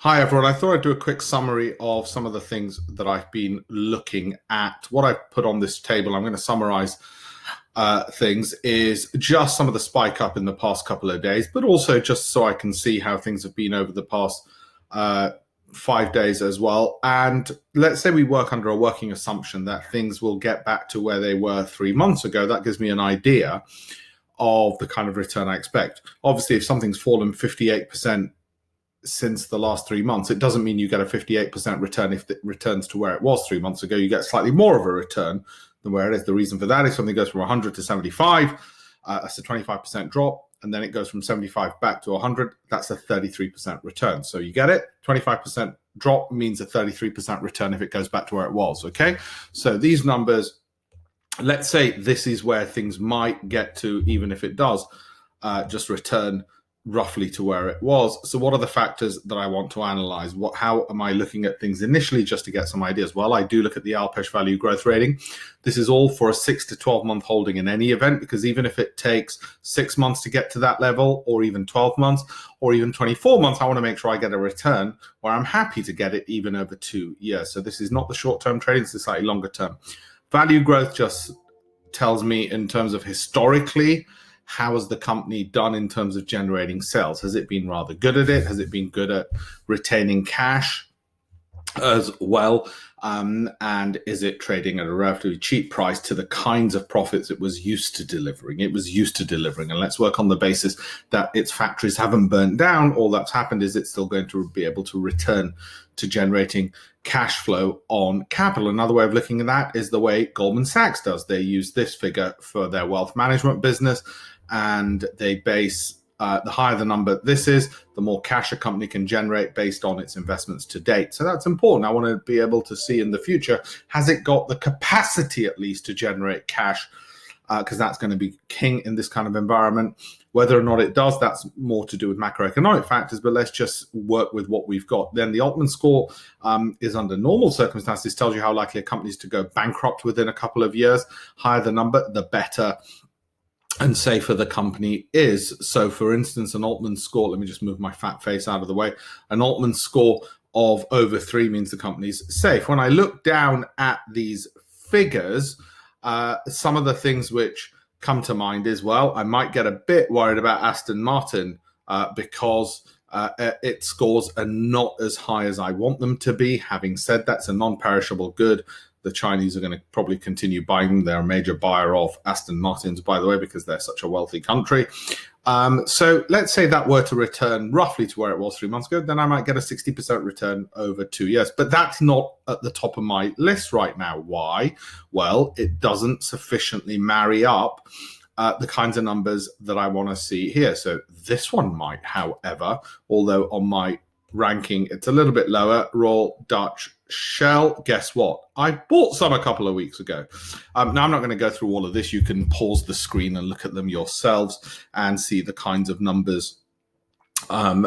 Hi, everyone. I thought I'd do a quick summary of some of the things that I've been looking at. What I've put on this table, I'm going to summarize things, is just some of the spike up in the past couple of days, but also just so I can see how things have been over the past 5 days as well. And let's say we work under a working assumption that things will get back to where they were 3 months ago. That gives me an idea of the kind of return I expect. Obviously, if something's fallen 58% since the last 3 months, it doesn't mean you get a 58% return if it returns to where it was 3 months ago. You get slightly more of a return than where it is. The reason for that is something goes from 100 to 75, that's a 25% drop, and then it goes from 75 back to 100, that's a 33% return. So you get it? 25% drop means a 33% return if it goes back to where it was, okay? So these numbers, let's say this is where things might get to, even if it does just return roughly to where it was. So what are the factors that I want to analyze? How am I looking at things initially just to get some ideas? Well, I do look at the Alpesh value growth rating. This is all for a 6 to 12 month holding in any event, because even if it takes 6 months to get to that level, or even 12 months, or even 24 months, I want to make sure I get a return where I'm happy to get it even over 2 years. So this is not the short-term trading, it's slightly longer term. Value growth just tells me in terms of historically, how has the company done in terms of generating sales? Has it been rather good at it? Has it been good at retaining cash as well? And is it trading at a relatively cheap price to the kinds of profits it was used to delivering? And let's work on the basis that its factories haven't burnt down. All that's happened is it's still going to be able to return to generating cash flow on capital. Another way of looking at that is the way Goldman Sachs does. They use this figure for their wealth management business, and they base the higher the number this is, the more cash a company can generate based on its investments to date. So that's important. I want to be able to see in the future, has it got the capacity at least to generate cash? Because that's going to be king in this kind of environment. Whether or not it does, that's more to do with macroeconomic factors, but let's just work with what we've got. Then the Altman Score is under normal circumstances, tells you how likely a company is to go bankrupt within a couple of years. Higher the number, the better and safer the company is. So for instance, an Altman Score, let me just move my fat face out of the way, an Altman Score of over 3 means the company's safe. When I look down at these figures, some of the things which come to mind is, well, I might get a bit worried about Aston Martin because its scores are not as high as I want them to be. Having said that, it's a non-perishable good. The Chinese are going to probably continue buying them. They're a major buyer of Aston Martins, by the way, because they're such a wealthy country. So let's say that were to return roughly to where it was 3 months ago, then I might get a 60% return over 2 years. But that's not at the top of my list right now. Why? Well, it doesn't sufficiently marry up the kinds of numbers that I want to see here. So this one might, however, although on my ranking it's a little bit lower, Royal Dutch Shell, guess what? I bought some a couple of weeks ago. Now, I'm not going to go through all of this. You can pause the screen and look at them yourselves and see the kinds of numbers and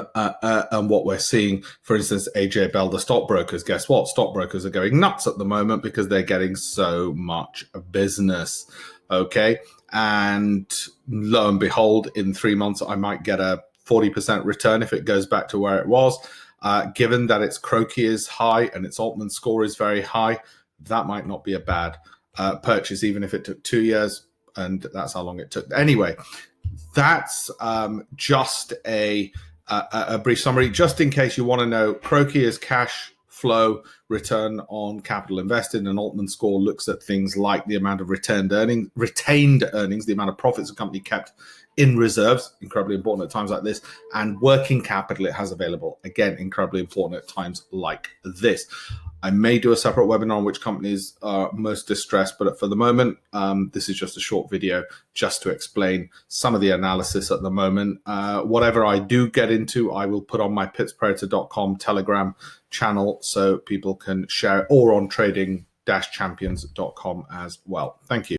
what we're seeing. For instance, AJ Bell, the stockbrokers, guess what? Stockbrokers are going nuts at the moment because they're getting so much business, okay? And lo and behold, in 3 months, I might get a 40% return if it goes back to where it was. Given that its Croaky is high and its Altman Score is very high, that might not be a bad purchase, even if it took 2 years, and that's how long it took. Anyway, that's just a brief summary. Just in case you want to know, Croaky is cash flow, return on capital invested, and Altman Score looks at things like the amount of retained earnings, the amount of profits a company kept in reserves, incredibly important at times like this, and working capital it has available, again, incredibly important at times like this. I may do a separate webinar on which companies are most distressed, but for the moment, this is just a short video just to explain some of the analysis at the moment. Whatever I do get into, I will put on my pipspredator.com Telegram channel so people can share, or on trading-champions.com as well. Thank you.